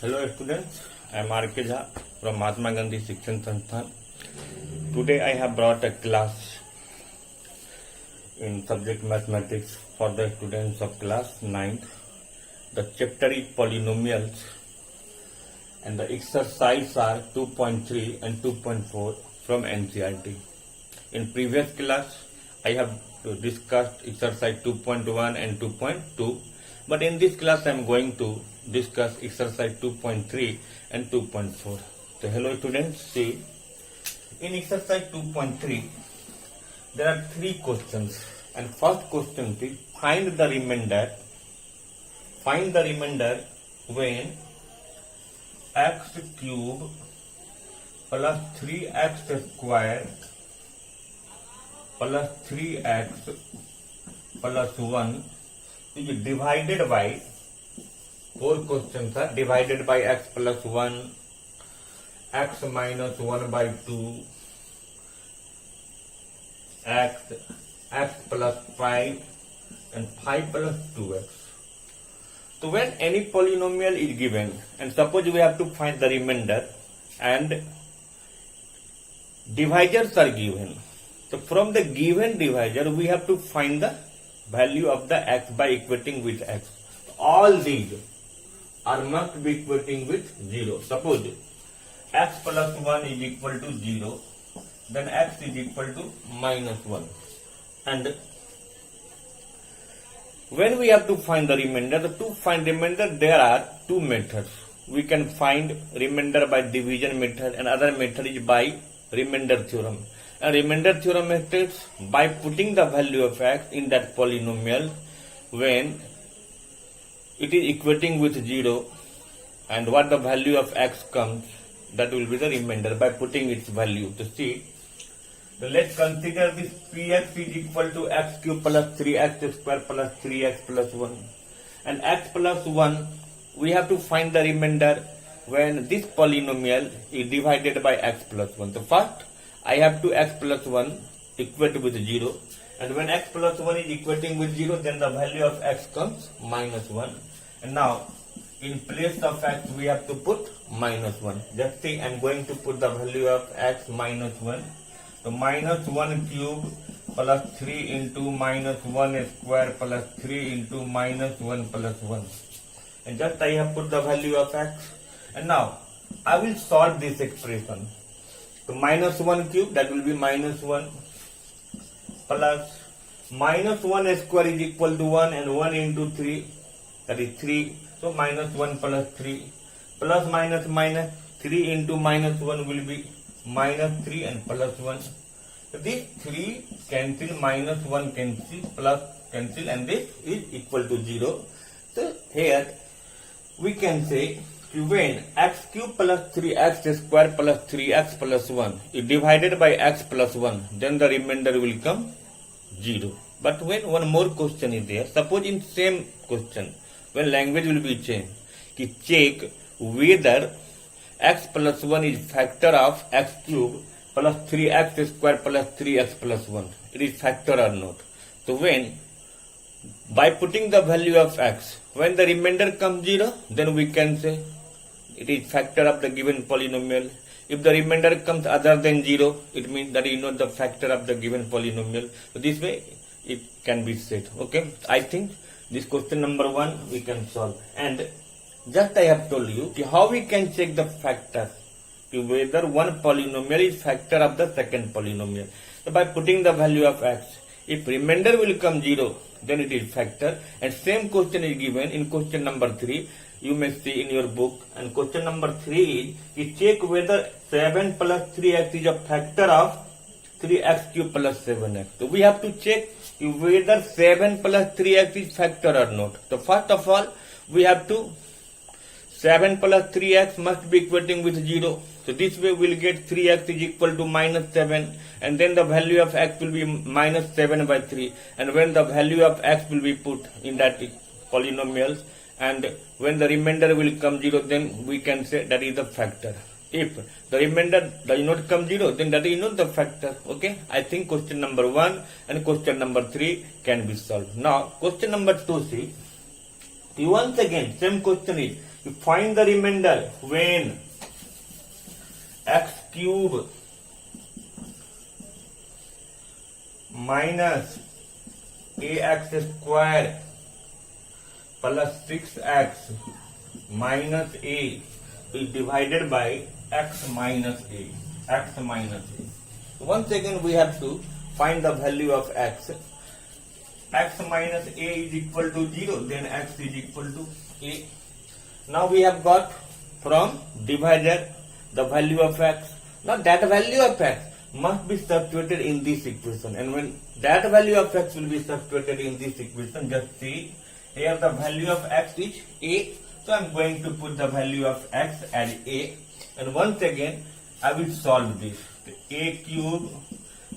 Hello students, I am R.K. Jha from Mahatma Gandhi Shikshan Sansthan. Today I have brought a class in subject mathematics for the students of class 9th. The chapter is polynomials and the exercise are 2.3 and 2.4 from NCERT. In previous class I have discussed exercise 2.1 and 2.2, but in this class I am going to discuss exercise 2.3 and 2.4. So hello students, see, in exercise 2.3 there are three questions, and first question is find the remainder when x cube plus 3x square plus 3x plus 1 is divided by, four questions are divided by x plus 1, x minus 1 by 2, x plus 5 and 5 plus 2x. So when any polynomial is given and suppose we have to find the remainder and divisors are given. So from the given divisor we have to find the value of the x by equating with x. All these are must be equating with 0. Suppose x plus 1 is equal to 0, then x is equal to minus 1. And when we have to find the remainder, to find remainder there are two methods. We can find remainder by division method and other method is by remainder theorem. And remainder theorem states by putting the value of x in that polynomial when it is equating with 0 and what the value of x comes, that will be the remainder by putting its value. To see, so let's consider this px is equal to x cube plus 3x square plus 3x plus 1, and x plus 1 we have to find the remainder when this polynomial is divided by x plus 1. So first I have to x plus 1 equate with 0, and when x plus 1 is equating with 0 then the value of x comes minus 1, and now in place of x we have to put minus 1. Just say I am going to put the value of x minus 1. So minus 1 cube plus 3 into minus 1 square plus 3 into minus 1 plus 1. And just I have put the value of x. And now I will solve this expression. So minus 1 cube, that will be minus 1 plus minus 1 square is equal to 1 and 1 into 3, that is 3. So minus 1 plus 3 plus minus 3 into minus 1 will be minus 3 and plus 1. So this 3 cancel, minus 1 cancel, plus cancel, and this is equal to 0. So here we can say when x cube plus 3x square plus 3x plus 1 is divided by x plus 1, then the remainder will come 0. But when one more question is there, suppose in same question when language will be changed, check whether x plus 1 is factor of x cube plus 3x square plus 3x plus 1. It is factor or not. So when by putting the value of x, when the remainder comes 0, then we can say it is factor of the given polynomial. If the remainder comes other than 0, it means that is not the factor of the given polynomial. So this way it can be said. Okay, I think this question number 1 we can solve. And just I have told you how we can check the factor, whether one polynomial is factor of the second polynomial. So by putting the value of x, if remainder will come 0, then it is factor. And same question is given in question number 3. You may see in your book. And question number 3 is check whether 7 plus 3x is a factor of 3x cube plus 7x. So we have to check whether 7 plus 3x is factor or not. So first of all, we have to 7 plus 3x must be equating with 0. So this way we will get 3x is equal to minus 7, and then the value of x will be minus 7 by 3. And when the value of x will be put in that polynomial, and when the remainder will come 0, then we can say that is the factor. If the remainder does not come 0, then that is not the factor. Okay, I think question number 1 and question number 3 can be solved. Now question number 2, see, once again same question is You find the remainder when x cube minus ax square plus 6x minus a is divided by x minus a. Once again we have to find the value of x. X minus a is equal to 0, then x is equal to a. Now we have got from divider the value of x. Now that value of x must be substituted in this equation, and when that value of x will be substituted in this equation, just see here the value of x is a, so I am going to put the value of x as a, and once again I will solve this. A cube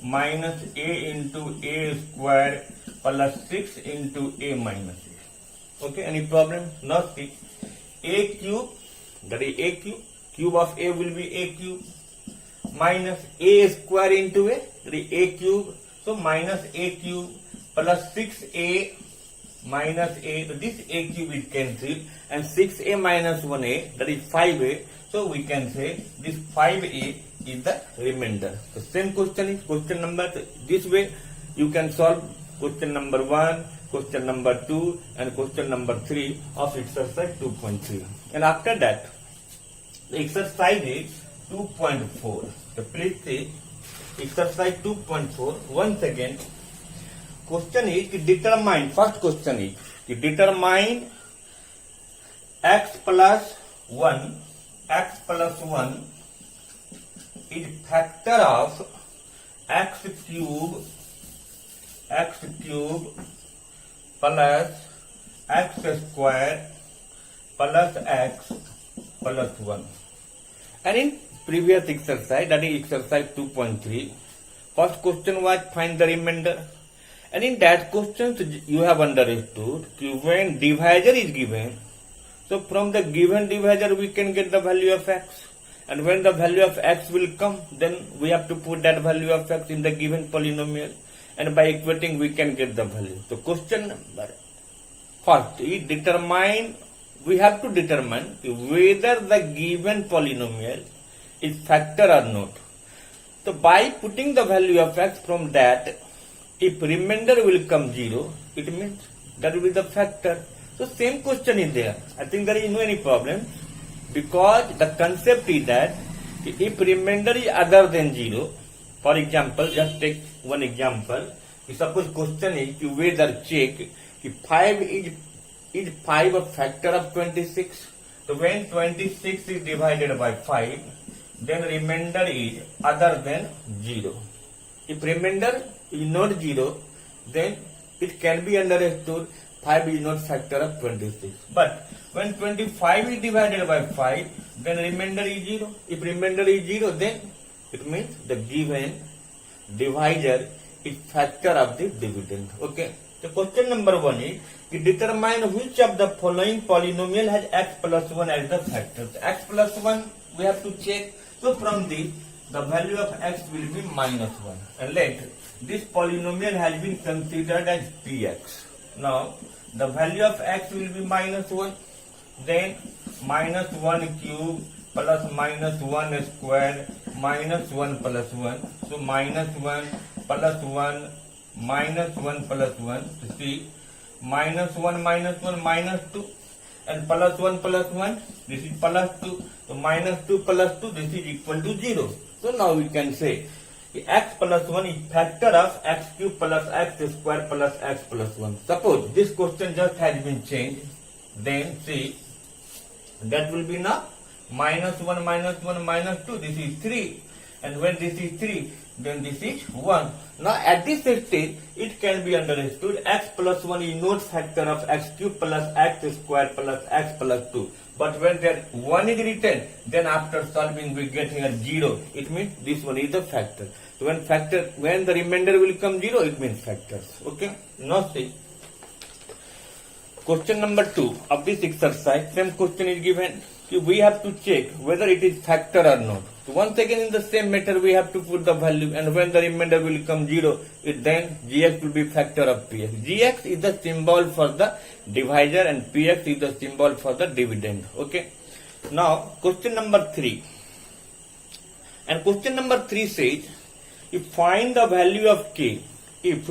minus a into a square plus 6 into a minus a. Okay, any problem? Not see. A cube, that is a cube, cube of a will be a cube, minus a square into a, that is a cube, so minus a cube plus 6a minus a, so this a cube is cancelled, and 6a minus 1a, that is 5a, so we can say this 5a is the remainder. The same question is question number, this way you can solve question number 1, question number 2 and question number 3 of exercise 2.3. And after that, the exercise is 2.4. So please see exercise 2.4 once again. Question is to determine, first question is to determine x plus 1 is factor of x cube plus x square plus x plus 1. And in previous exercise, that is exercise 2.3, first question was find the remainder. And in that question you have understood when divisor is given, so from the given divisor we can get the value of x. And when the value of x will come, then we have to put that value of x in the given polynomial, and by equating we can get the value. So question number first is determine, we have to determine whether the given polynomial is factor or not. So by putting the value of x from that, if remainder will come 0, it means that will be the factor. So same question is there. I think there is no any problem, because the concept is that if remainder is other than 0, for example, just take one example. Suppose question is to whether check if 5 is 5 a factor of 26. So when 26 is divided by 5, then remainder is other than 0. If remainder is not 0, then it can be understood 5 is not factor of 26. But when 25 is divided by 5, then remainder is 0. If remainder is 0, then it means the given divisor is factor of the dividend. Okay. So question number 1 is to determine which of the following polynomial has x plus 1 as the factor. So x plus 1 we have to check. So from this, the value of x will be minus 1. And let this polynomial has been considered as px. Now the value of x will be minus 1. Then minus 1 cube plus minus 1 square minus 1 plus 1. So minus 1 plus 1 minus 1 plus 1. So see, minus 1 minus 1 minus 2. And plus 1 plus 1, this is plus 2. So minus 2 plus 2, this is equal to 0. So now we can say x plus 1 is factor of x cube plus x square plus x plus 1. Suppose this question just has been changed, then see that will be now minus 1 minus 1 minus 2, this is 3. And when this is 3, then this is 1. Now at this stage, it can be understood x plus 1 is not factor of x cube plus x square plus x plus 2. But when that 1 is written, then after solving we get here 0. It means this one is the factor. So when the remainder will come 0, it means factors. Okay. Now see. Question number 2 of this exercise, same question is given. We have to check whether it is factor or not. So once again in the same method we have to put the value, and when the remainder will come 0, then gx will be factor of px. Gx is the symbol for the divisor and px is the symbol for the dividend. Okay. Now question number 3. And question number 3 says, if find the value of k if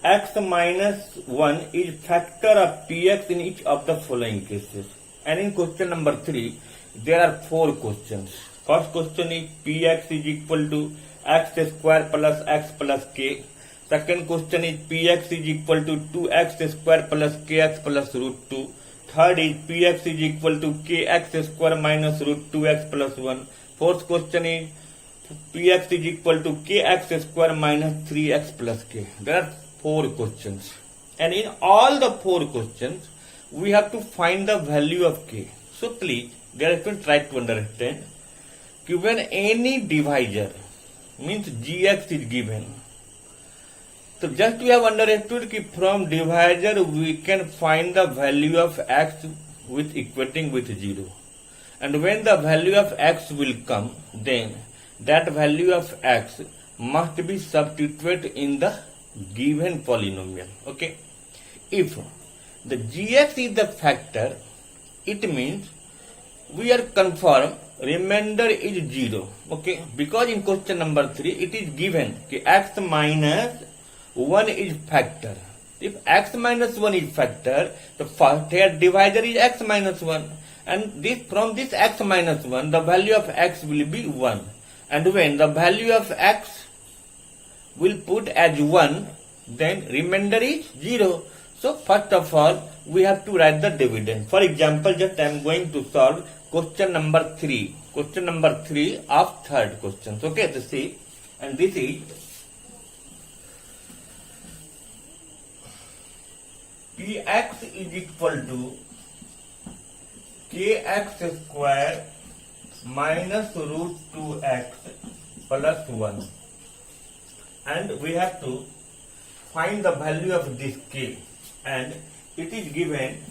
x minus 1 is factor of px in each of the following cases. And in question number 3, there are 4 questions. First question is px is equal to x square plus x plus k. Second question is px is equal to 2x square plus kx plus root 2. Third is px is equal to kx square minus root 2x plus 1. Fourth question is px is equal to kx square minus 3x plus k. There are 4 questions. And in all the 4 questions, we have to find the value of k. So please, there you can try to understand. Given any divisor, means gx is given. So just we have understood that from divisor we can find the value of x with equating with 0. And when the value of x will come, then that value of x must be substituted in the given polynomial. Okay. If the gx is the factor, it means we are confirmed remainder is 0. Okay. Because in question number 3 it is given that x minus 1 is factor. If x minus 1 is factor, the first divisor is x minus 1. And this from this x minus 1, the value of x will be 1. And when the value of x will put as 1, then remainder is 0. So first of all, we have to write the dividend. For example, just I am going to solve question number 3. Question number 3 of third question. Okay, to see. And this is px is equal to kx square minus root 2x plus 1. And we have to find the value of this k. And it is given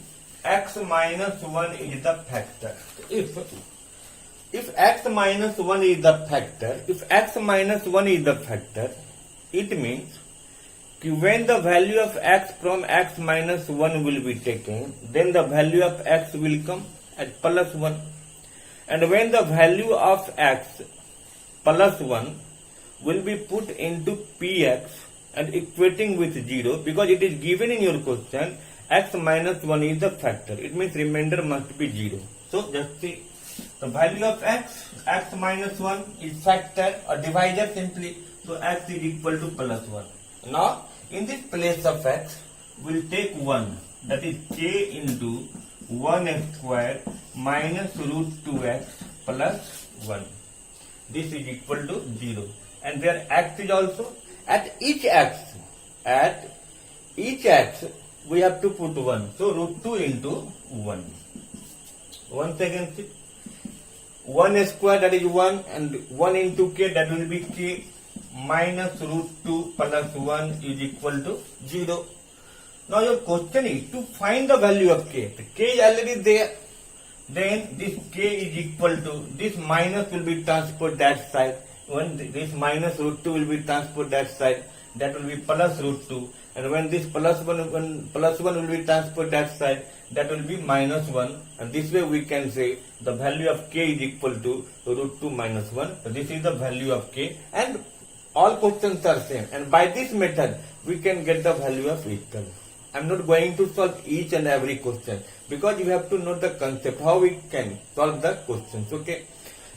x minus 1 is the factor. If x minus 1 is the factor, it means when the value of x from x minus 1 will be taken, then the value of x will come as plus 1. And when the value of x plus 1 will be put into px and equating with 0, because it is given in your question, x minus 1 is the factor. It means remainder must be 0. So just see, the value of x minus 1 is factor or divisor simply. So x is equal to plus 1. Now, in this place of x, we'll take 1, that is k into 1 square minus root 2x plus 1. This is equal to 0. And where x is also, at each x, we have to put 1. So root 2 into 1. Once again, see, 1 square, that is 1, and 1 into k, that will be k, minus root 2 plus 1 is equal to 0. Now your question is to find the value of k. The k is already there. Then this k is equal to, this minus will be transferred that side. When this minus root 2 will be transferred that side, that will be plus root 2. And when this plus 1 will be transferred that side, that will be minus 1. And this way we can say the value of k is equal to root 2 minus 1. So this is the value of k. And all questions are same. And by this method, we can get the value of each term. I am not going to solve each and every question, because you have to know the concept, how we can solve the questions. Okay.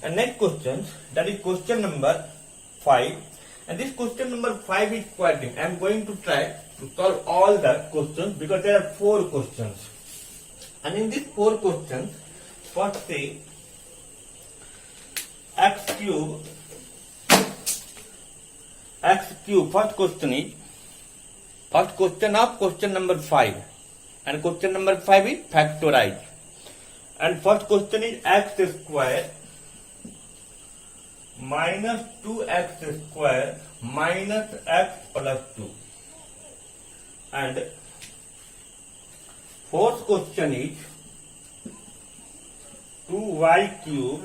And next question, that is question number 5. And this question number 5 is quite deep. I am going to try to solve all the questions, because there are 4 questions. And in these 4 questions, first say x cube. First question of question number 5. And question number 5 is factorize. And first question is x square minus 2x square minus x plus 2. And fourth question is 2y cube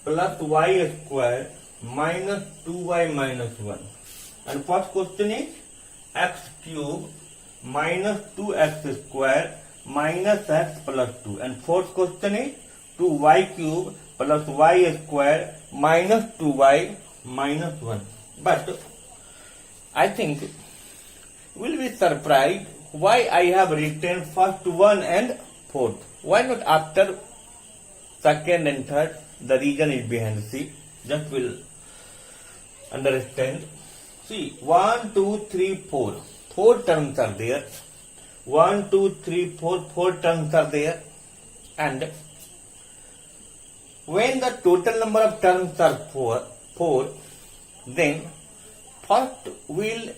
plus y square minus 2y minus 1. And first question is x cube minus 2x square minus x plus 2. And fourth question is 2y cube plus y square minus 2y minus 1. But I think you will be surprised why I have written first one and fourth. Why not after second and third? The reason is behind. See, just will understand. See, 1, 2, 3, 4. 4 terms are there. 1, 2, 3, 4. 4 terms are there. And when the total number of terms are 4, then first we'll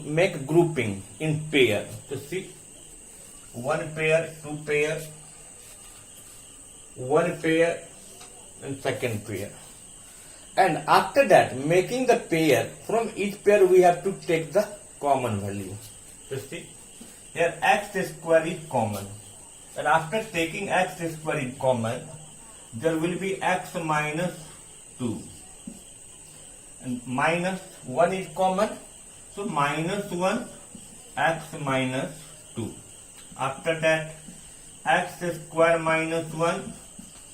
make grouping in pair. So see, 1 pair, 2 pair, 1 pair, and second pair. And after that, making the pair, from each pair we have to take the common value. So see, here x square is common. And after taking x square is common, there will be x minus 2. And minus 1 is common. So minus 1, x minus 2. After that, x square minus 1,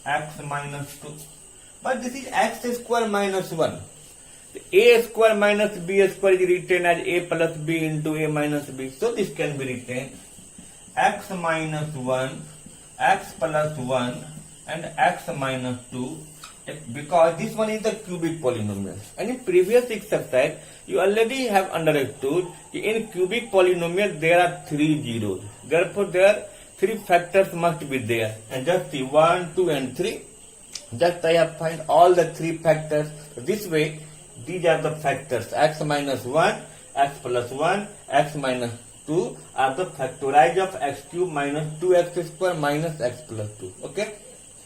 x minus 2. But this is x square minus 1. A square minus b square is written as a plus b into a minus b. So this can be written x minus 1, x plus 1 and x minus 2, because this one is the cubic polynomial. And in previous exercise, you already have understood in cubic polynomial there are 3 zeros. Therefore, there 3 factors must be there. And just see 1, 2 and 3. Just I have find all the 3 factors. This way, these are the factors. X minus 1, x plus 1, x minus 2 are the factorize of x cube minus 2x square minus x plus 2. Okay.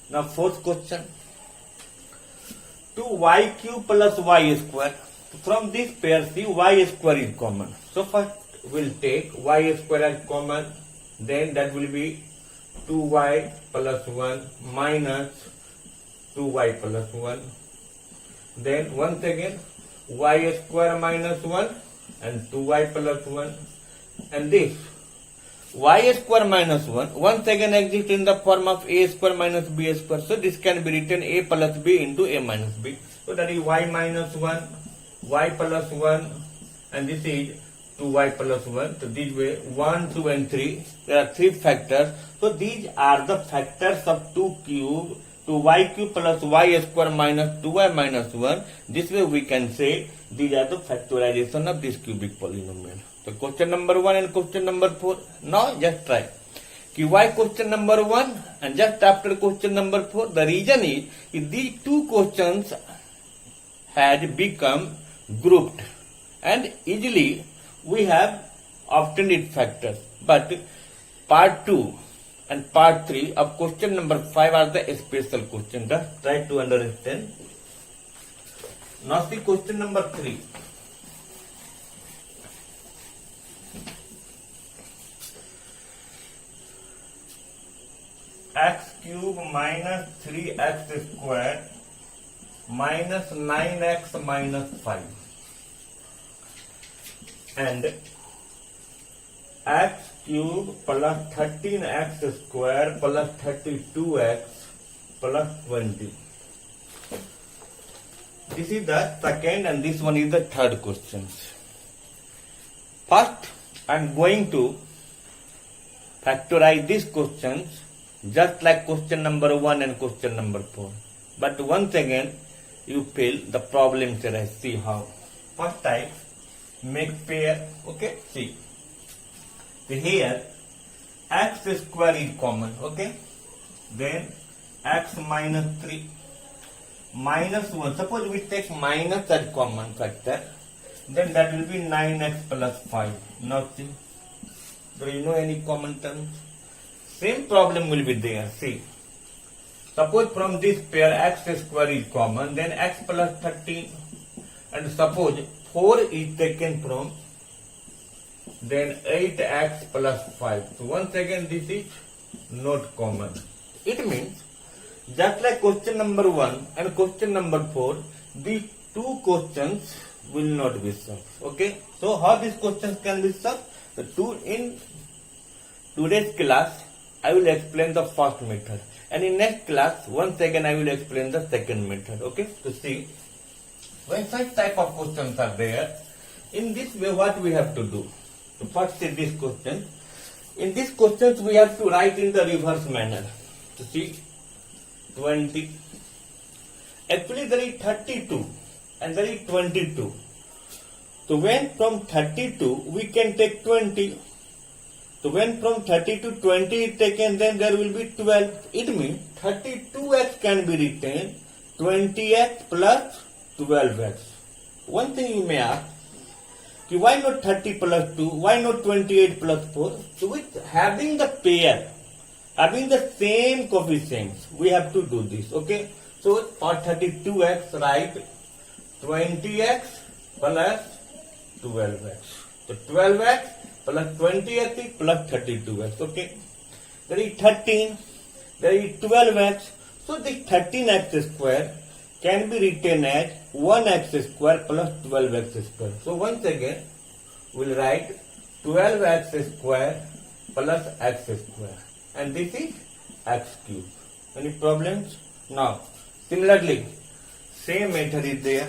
Now fourth question. 2y cube plus y square. From this pair, see y square is common. So first we'll take y square as common. Then that will be 2y plus 1 minus 2y plus 1. Then once again y square minus 1 and 2y plus 1. And this y square minus 1 once again exists in the form of a square minus b square. So this can be written a plus b into a minus b. So that is y minus 1, y plus 1 and this is 2y plus 1. So this way 1, 2 and 3. There are 3 factors. So these are the factors of 2 cube, 2y cube plus y square minus 2y minus 1. This way we can say these are the factorization of this cubic polynomial. So question number 1 and question number 4. Now just try. Why question number 1 and just after question number 4? The reason is these 2 questions had become grouped and easily we have obtained its factors. But part 2 and part 3 of question number 5 are the special questions. Just try to understand. Now see question number 3. X cube minus 3x square minus 9x minus 5 and x cube plus 13x square plus 32x plus 20. This is the second and this one is the third questions. First, I am going to factorize these questions just like question number 1 and question number 4. But once again, you feel the problems that I see how. First type, make pair. Okay, see. Here, x square is common. Okay. Then x minus 3 minus 1. Suppose we take minus as common factor. Then that will be 9x plus 5. Now see. Do you know any common terms? Same problem will be there. See. Suppose from this pair x square is common, then x plus 13. And suppose 4 is taken from, then 8x plus 5. So once again this is not common. It means Just like question number 1 and question number 4, these two questions will not be solved. Okay. So how these questions can be solved? In today's class, I will explain the first method, and in next class, once again I will explain the second method. Okay. To see when such type of questions are there, in this way what we have to do? To first see this question. In these questions we have to write in the reverse manner. To see 20. Actually there is 32 and there is 22. So when from 32 we can take 20. So when from 30 to 20 is taken, then there will be 12. It means 32x can be written 20x plus 12x. One thing you may ask, why not 30 plus 2? Why not 28 plus 4? So with having the pair, having the same coefficients, we have to do this. Okay. So for 32x, write 20x plus 12x. So 12x plus 20x is plus 32x. Okay. There is 13. There is 12x. So the 13x square can be written as 1x square plus 12x square. So once again, we'll write 12x square plus x square. And this is x cube. Any problems? Now, similarly, same method is there.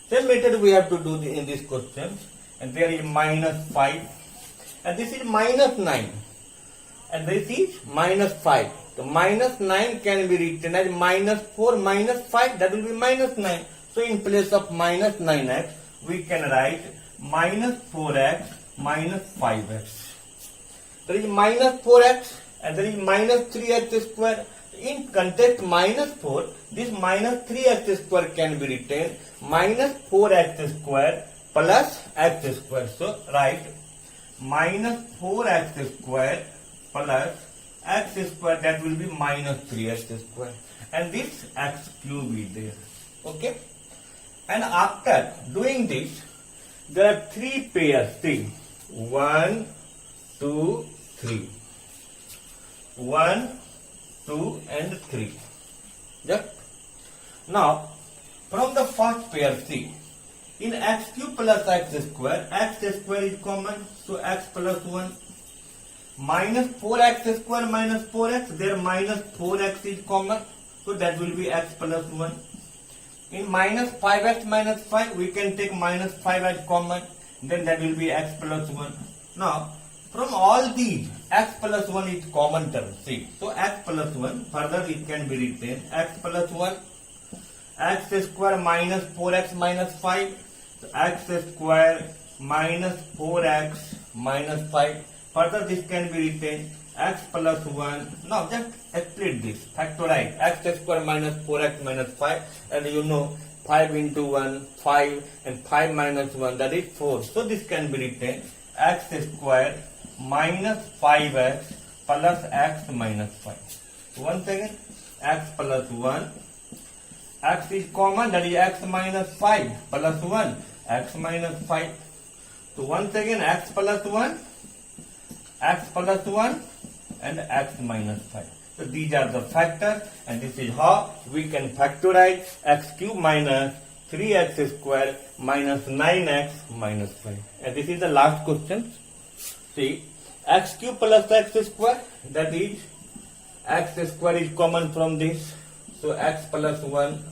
Same method we have to do in this question. And there is minus 5. And this is minus 9. And this is minus 5. So minus 9 can be written as minus 4 minus 5. That will be minus 9. So in place of minus 9x, we can write minus 4x minus 5x. There is minus 4x and there is minus 3x square. In context minus 4, this minus 3x square can be written minus 4x square plus x square. So write minus 4x square plus x square, that will be minus 3x square. And this x cube is there. Okay. And after doing this, there are three pairs. See, 1, 2, 3. 1, 2 and 3. Just now, from the first pair, see, in x cube plus x square is common, so x plus 1. Minus 4x square minus 4x, there minus 4x is common, so that will be x plus 1. In minus 5x minus 5, we can take minus 5x common, then that will be x plus 1. Now, from all these, x plus 1 is common term. See, so x plus 1, further it can be written x plus 1, x square minus 4x minus 5, so x square minus 4x minus 5. Further this can be written x plus 1. Now just split this, factorize x square minus 4x minus 5, and you know 5 into 1, 5, and 5 minus 1, that is 4. So this can be written x square minus 5x plus x minus 5. Once again, x plus 1, x is common, that is x minus 5 plus 1, x minus 5. So once again, x plus 1, x plus 1 and x minus 5. So these are the factors, and this is how we can factorize x cube minus 3x square minus 9x minus 5. And this is the last question. See, x cube plus x square, that is x square is common from this. So x plus 1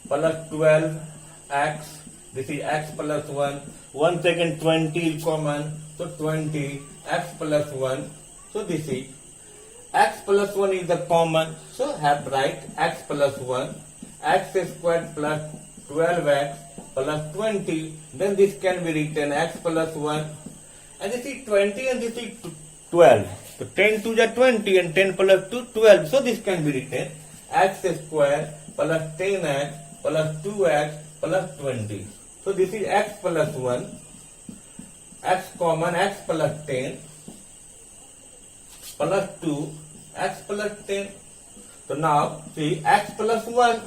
plus 12x, this is x plus 1. Once again 20 is common, so 20 x plus 1. So this is x plus 1 is the common, so have write x plus 1, x squared plus 12x plus 20. Then this can be written x plus 1, and this is 20 and this is 12. So 10 to the 20 and 10 plus 2, 12. So this can be written x squared plus 10x plus 2x plus 20. So this is x plus 1, x common, x plus 10 plus 2, x plus 10. So now see, x plus 1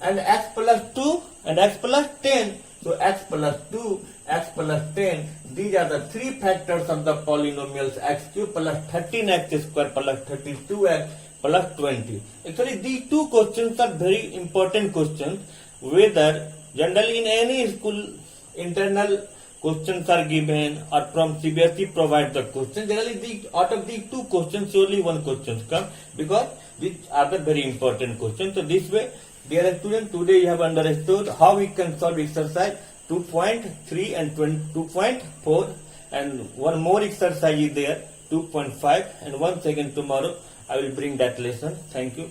and x plus 2 and x plus 10. So x plus 2, x plus 10, these are the three factors of the polynomials x cube plus 13x square plus 32x plus 20. Actually, these two questions are very important questions. Whether generally in any school internal questions are given or from CBSE provide the question. Generally, out of these two questions, surely one question come because these are the very important questions. So this way, dear students, today you have understood how we can solve exercise 2.3 and 2.4, and one more exercise is there 2.5, and once again tomorrow I will bring that lesson. Thank you.